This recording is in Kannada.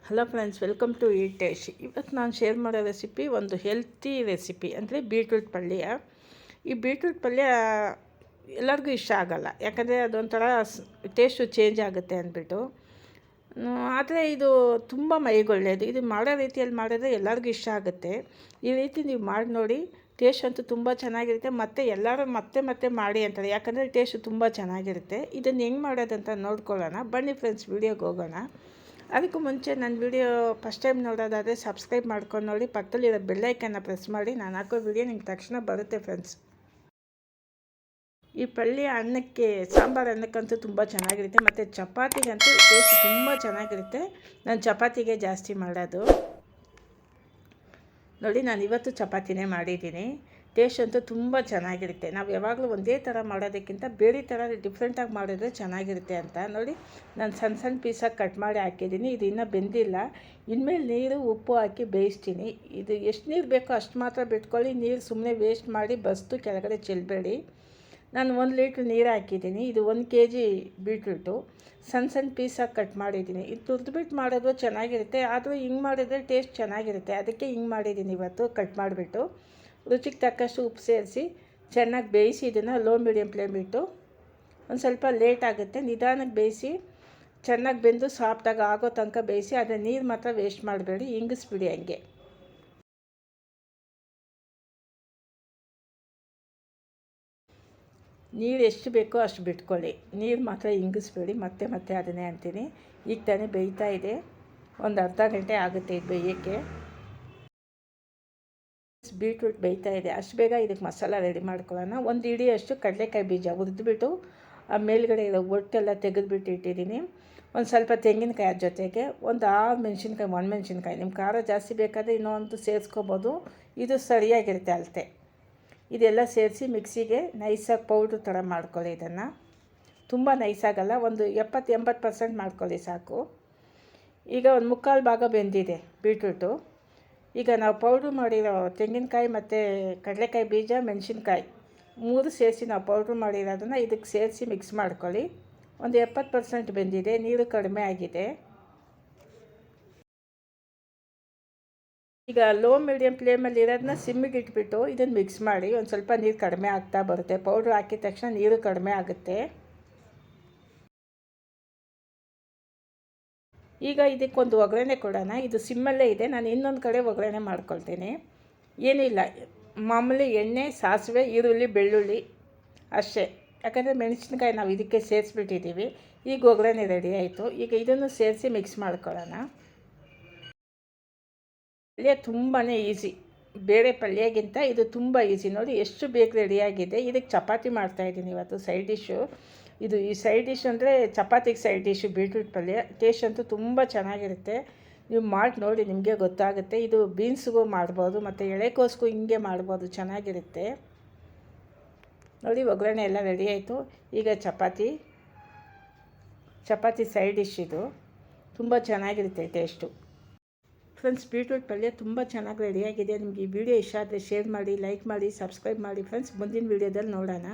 Hello friends, welcome to eat taste. ಇವತ್ತು ನಾನು ಶೇರ್ ಮಾಡೋ ರೆಸಿಪಿ ಒಂದು ಹೆಲ್ತಿ ರೆಸಿಪಿ, ಅಂದರೆ ಬೀಟ್ರೂಟ್ ಪಲ್ಯ. ಈ ಬೀಟ್ರೂಟ್ ಪಲ್ಯ ಎಲ್ಲರಿಗೂ ಇಷ್ಟ ಆಗಲ್ಲ, ಯಾಕಂದರೆ ಅದೊಂಥರ ಟೇಸ್ಟು ಚೇಂಜ್ ಆಗುತ್ತೆ ಅಂದ್ಬಿಟ್ಟು. ಆದರೆ ಇದು ತುಂಬ ಮೈಗೊಳ್ಳೆಯದು. ಇದು ಮಾಡೋ ರೀತಿಯಲ್ಲಿ ಮಾಡಿದ್ರೆ ಎಲ್ಲರಿಗೂ ಇಷ್ಟ ಆಗುತ್ತೆ. ಈ ರೀತಿ ನೀವು ಮಾಡಿ ನೋಡಿ, ಟೇಸ್ಟ್ ಅಂತೂ ತುಂಬ ಚೆನ್ನಾಗಿರುತ್ತೆ. ಮತ್ತು ಎಲ್ಲರೂ ಮತ್ತೆ ಮತ್ತೆ ಮಾಡಿ ಅಂತಾರೆ, ಯಾಕಂದರೆ ಟೇಸ್ಟು ತುಂಬ ಚೆನ್ನಾಗಿರುತ್ತೆ. ಇದನ್ನು ಹೆಂಗೆ ಮಾಡೋದಂತ ನೋಡ್ಕೊಳ್ಳೋಣ ಬನ್ನಿ ಫ್ರೆಂಡ್ಸ್, ವೀಡಿಯೋಗೆ ಹೋಗೋಣ. ಅದಕ್ಕೂ ಮುಂಚೆ ನನ್ನ ವಿಡಿಯೋ ಫಸ್ಟ್ ಟೈಮ್ ನೋಡೋದಾದರೆ ಸಬ್ಸ್ಕ್ರೈಬ್ ಮಾಡ್ಕೊಂಡು ನೋಡಿ, ಪಕ್ಕದಲ್ಲಿರೋ ಬೆಲ್ಲೈಕನ್ನ ಪ್ರೆಸ್ ಮಾಡಿ. ನಾನು ಹಾಕೋ ವಿಡಿಯೋ ನಿಮ್ಗೆ ತಕ್ಷಣ ಬರುತ್ತೆ ಫ್ರೆಂಡ್ಸ್. ಈ ಪಲ್ಯ ಅನ್ನಕ್ಕೆ, ಸಾಂಬಾರು ಅನ್ನಕ್ಕಂತೂ ತುಂಬ ಚೆನ್ನಾಗಿರುತ್ತೆ, ಮತ್ತು ಚಪಾತಿಗಂತೂ ಟೇಸ್ಟ್ ತುಂಬ ಚೆನ್ನಾಗಿರುತ್ತೆ. ನಾನು ಚಪಾತಿಗೆ ಜಾಸ್ತಿ ಮಾಡೋದು ನೋಡಿ. ನಾನು ಇವತ್ತು ಚಪಾತಿನೇ ಮಾಡಿದ್ದೀನಿ. ಟೇಸ್ಟ್ ಅಂತೂ ತುಂಬ ಚೆನ್ನಾಗಿರುತ್ತೆ. ನಾವು ಯಾವಾಗಲೂ ಒಂದೇ ಥರ ಮಾಡೋದಕ್ಕಿಂತ ಬೇರೆ ಥರ ಡಿಫ್ರೆಂಟಾಗಿ ಮಾಡಿದ್ರೆ ಚೆನ್ನಾಗಿರುತ್ತೆ ಅಂತ ನೋಡಿ. ನಾನು ಸಣ್ಣ ಸಣ್ಣ ಪೀಸಾಗಿ ಕಟ್ ಮಾಡಿ ಹಾಕಿದ್ದೀನಿ. ಇದು ಇನ್ನೂ ಬೆಂದಿಲ್ಲ. ಇನ್ಮೇಲೆ ನೀರು ಉಪ್ಪು ಹಾಕಿ ಬೇಯಿಸ್ತೀನಿ. ಇದು ಎಷ್ಟು ನೀರು ಬೇಕೋ ಅಷ್ಟು ಮಾತ್ರ ಬಿಟ್ಕೊಳ್ಳಿ. ನೀರು ಸುಮ್ಮನೆ ವೇಸ್ಟ್ ಮಾಡಿ ಬಸ್ತು ಕೆಳಗಡೆ ಚೆಲ್ಲಬೇಡಿ. ನಾನು 1 ಲೀಟ್ರ್ ನೀರು ಹಾಕಿದ್ದೀನಿ. ಇದು 1 kg ಬೀಟ್ರೂಟು ಸಣ್ಣ ಸಣ್ಣ ಪೀಸಾಗಿ ಕಟ್ ಮಾಡಿದ್ದೀನಿ. ಇದು ತುರಿದ್ಬಿಟ್ಟು ಮಾಡೋದು ಚೆನ್ನಾಗಿರುತ್ತೆ, ಆದರೂ ಹಿಂಗೆ ಮಾಡಿದರೆ ಟೇಸ್ಟ್ ಚೆನ್ನಾಗಿರುತ್ತೆ. ಅದಕ್ಕೆ ಹಿಂಗೆ ಮಾಡಿದ್ದೀನಿ ಇವತ್ತು, ಕಟ್ ಮಾಡಿಬಿಟ್ಟು. ರುಚಿಗೆ ತಕ್ಕಷ್ಟು ಉಪ್ಪು ಸೇರಿಸಿ ಚೆನ್ನಾಗಿ ಬೇಯಿಸಿ ಇದನ್ನು ಲೋ ಮೀಡಿಯಮ್ ಫ್ಲೇಮ್ ಇಟ್ಟು ಒಂದು ಸ್ವಲ್ಪ ಲೇಟ್ ಆಗುತ್ತೆ, ನಿಧಾನಕ್ಕೆ ಬೇಯಿಸಿ ಚೆನ್ನಾಗಿ ಬೆಂದು ಸಾಫ್ಟಾಗಿ ಆಗೋ ತನಕ ಬೇಯಿಸಿ. ಆದರೆ ನೀರು ಮಾತ್ರ ವೇಸ್ಟ್ ಮಾಡಬೇಡಿ, ಇಂಗಿಸ್ಬಿಡಿ ಹಂಗೆ. ನೀರು ಎಷ್ಟು ಬೇಕೋ ಅಷ್ಟು ಬಿಟ್ಕೊಳ್ಳಿ, ನೀರು ಮಾತ್ರ ಇಂಗಿಸ್ಬೇಡಿ. ಮತ್ತೆ ಮತ್ತೆ ಅದನ್ನೇ ಅಂತೀನಿ. ಈಗ ತಾನೇ ಬೇಯ್ತಾ ಇದೆ, ಒಂದು ಅರ್ಧ ಗಂಟೆ ಆಗುತ್ತೆ ಇದು ಬೇಯೋಕ್ಕೆ. ಬೀಟ್ರೂಟ್ ಬೇಯ್ತಾ ಇದೆ, ಅಷ್ಟು ಬೇಗ ಇದಕ್ಕೆ ಮಸಾಲ ರೆಡಿ ಮಾಡ್ಕೊಳ್ಳೋಣ. 1 ಹಿಡಿಯಷ್ಟು ಕಡಲೆಕಾಯಿ ಬೀಜ ಹುರಿದ್ಬಿಟ್ಟು ಆ ಮೇಲ್ಗಡೆ ಇರೋ ಒಟ್ಟೆಲ್ಲ ತೆಗೆದುಬಿಟ್ಟು ಇಟ್ಟಿದ್ದೀನಿ. ಒಂದು ಸ್ವಲ್ಪ ತೆಂಗಿನಕಾಯಿ ಅದ್ರ ಜೊತೆಗೆ ಒಂದು 6 ಮೆಣಸಿನ್ಕಾಯಿ, ಒಣಮೆಣ್ಸಿನ್ಕಾಯಿ. ನಿಮ್ಮ ಖಾರ ಜಾಸ್ತಿ ಬೇಕಾದರೆ ಇನ್ನೊಂದು ಸೇರಿಸ್ಕೋಬೋದು, ಇದು ಸರಿಯಾಗಿರುತ್ತೆ ಅಳತೆ. ಇದೆಲ್ಲ ಸೇರಿಸಿ ಮಿಕ್ಸಿಗೆ ನೈಸಾಗಿ ಪೌಡ್ರ್ ಥರ ಮಾಡ್ಕೊಳ್ಳಿ. ಇದನ್ನು ತುಂಬ ನೈಸಾಗಲ್ಲ, ಒಂದು 70-80% ಮಾಡ್ಕೊಳ್ಳಿ ಸಾಕು. ಈಗ ಒಂದು 3/4 ಭಾಗ ಬೆಂದಿದೆ ಬೀಟ್ರೂಟು. ಈಗ ನಾವು ಪೌಡ್ರ್ ಮಾಡಿರೋ ತೆಂಗಿನಕಾಯಿ ಮತ್ತು ಕಡಲೆಕಾಯಿ ಬೀಜ, ಮೆಣಸಿನ್ಕಾಯಿ 3 ಸೇರಿಸಿ ನಾವು ಪೌಡ್ರ್ ಮಾಡಿರೋದನ್ನು ಇದಕ್ಕೆ ಸೇರಿಸಿ ಮಿಕ್ಸ್ ಮಾಡ್ಕೊಳ್ಳಿ. ಒಂದು 70% ಬೆಂದಿದೆ, ನೀರು ಕಡಿಮೆ ಆಗಿದೆ. ಈಗ ಲೋ ಮೀಡಿಯಮ್ ಫ್ಲೇಮಲ್ಲಿ ಇರೋದನ್ನ ಸಿಮ್ಮಿಗೆ ಇಟ್ಬಿಟ್ಟು ಇದನ್ನು ಮಿಕ್ಸ್ ಮಾಡಿ. ಒಂದು ಸ್ವಲ್ಪ ನೀರು ಕಡಿಮೆ ಆಗ್ತಾ ಬರುತ್ತೆ, ಪೌಡ್ರ್ ಹಾಕಿದ ತಕ್ಷಣ ನೀರು ಕಡಿಮೆ ಆಗುತ್ತೆ. ಈಗ ಇದಕ್ಕೊಂದು ಒಗ್ಗರಣೆ ಕೊಡೋಣ. ಇದು ಸಿಮ್ಮಲ್ಲೇ ಇದೆ, ನಾನು ಇನ್ನೊಂದು ಕಡೆ ಒಗ್ಗರಣೆ ಮಾಡ್ಕೊಳ್ತೀನಿ. ಏನಿಲ್ಲ, ಮಾಮೂಲಿ ಎಣ್ಣೆ, ಸಾಸಿವೆ, ಈರುಳ್ಳಿ, ಬೆಳ್ಳುಳ್ಳಿ ಅಷ್ಟೇ. ಯಾಕಂದರೆ ಮೆಣಸಿನ್ಕಾಯಿ ನಾವು ಇದಕ್ಕೆ ಸೇರಿಸ್ಬಿಟ್ಟಿದ್ದೀವಿ. ಈಗ ಒಗ್ಗರಣೆ ರೆಡಿ ಆಯಿತು. ಈಗ ಇದನ್ನು ಸೇರಿಸಿ ಮಿಕ್ಸ್ ಮಾಡ್ಕೊಳ್ಳೋಣ. ಪಲ್ಯ ತುಂಬಾ ಈಸಿ, ಬೇರೆ ಪಲ್ಯಗಿಂತ ಇದು ತುಂಬ ಈಸಿ. ನೋಡಿ ಎಷ್ಟು ಬೇಗ ರೆಡಿಯಾಗಿದೆ. ಇದಕ್ಕೆ ಚಪಾತಿ ಮಾಡ್ತಾಯಿದ್ದೀನಿ ಇವತ್ತು ಸೈಡ್ ಡಿಶ್ಶು. ಇದು ಈ ಸೈಡ್ ಡಿಶ್ ಅಂದರೆ ಚಪಾತಿಗೆ ಸೈಡ್ ಡಿಶ್ಶು ಬೀಟ್ರೂಟ್ ಪಲ್ಯ. ಟೇಸ್ಟ್ ಅಂತೂ ತುಂಬ ಚೆನ್ನಾಗಿರುತ್ತೆ. ನೀವು ಮಾಡಿ ನೋಡಿ, ನಿಮಗೆ ಗೊತ್ತಾಗುತ್ತೆ. ಇದು ಬೀನ್ಸ್ಗೂ ಮಾಡ್ಬೋದು, ಮತ್ತು ಎಳೆಕೋಸ್ಗೂ ಹಿಂಗೆ ಮಾಡ್ಬೋದು, ಚೆನ್ನಾಗಿರುತ್ತೆ ನೋಡಿ. ಒಗ್ಗರಣೆ ಎಲ್ಲ ರೆಡಿ ಆಯಿತು. ಈಗ ಚಪಾತಿ ಸೈಡ್ ಡಿಶ್ ಇದು ತುಂಬ ಚೆನ್ನಾಗಿರುತ್ತೆ ಟೇಸ್ಟು. ಫ್ರೆಂಡ್ಸ್, ಬೀಟ್ರೂಟ್ ಪಲ್ಯ ತುಂಬ ಚೆನ್ನಾಗಿ ರೆಡಿಯಾಗಿದೆ. ನಿಮಗೆ ಈ ವಿಡಿಯೋ ಇಷ್ಟ ಆದರೆ ಶೇರ್ ಮಾಡಿ, ಲೈಕ್ ಮಾಡಿ, ಸಬ್ಸ್ಕ್ರೈಬ್ ಮಾಡಿ ಫ್ರೆಂಡ್ಸ್. ಮುಂದಿನ ವೀಡಿಯೋದಲ್ಲಿ ನೋಡೋಣ.